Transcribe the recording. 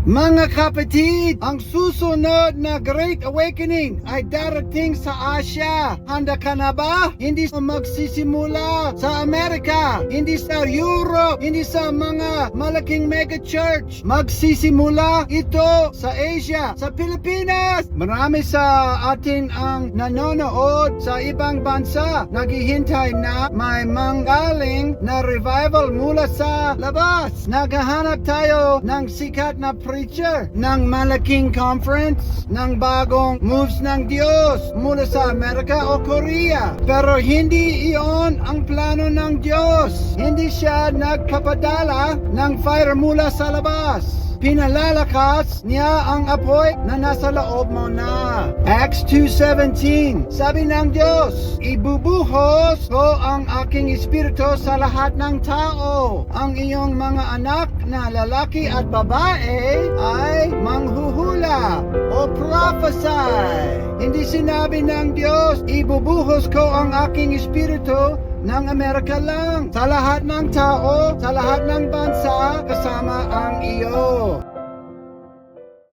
Mga kapatid, ang susunod na Great Awakening ay darating sa Asia. Handa ka na ba? Hindi magsisimula sa Amerika, hindi sa Europe, hindi sa mga malaking mega church. Magsisimula ito sa Asia, sa Pilipinas. Marami sa atin ang nanonood sa ibang bansa. Naghihintay na may manggaling na revival mula sa labas. Naghahanap tayo ng sikat na preacher, ng malaking conference, ng bagong moves ng Diyos mula sa Amerika o Korea. Pero hindi iyon ang plano ng Diyos. Hindi siya nagpapadala ng fire mula sa labas. Pinalalakas niya ang apoy na nasa loob mo na. Acts 2:17, sabi ng Diyos, ibubuhos ko ang aking espiritu sa lahat ng tao. Ang iyong mga anak na lalaki at babae ay manghuhula o prophesy. Hindi sinabi ng Diyos, ibubuhos ko ang aking espiritu ng Amerika lang. Sa lahat ng tao, sa lahat ng bansa, kasama ang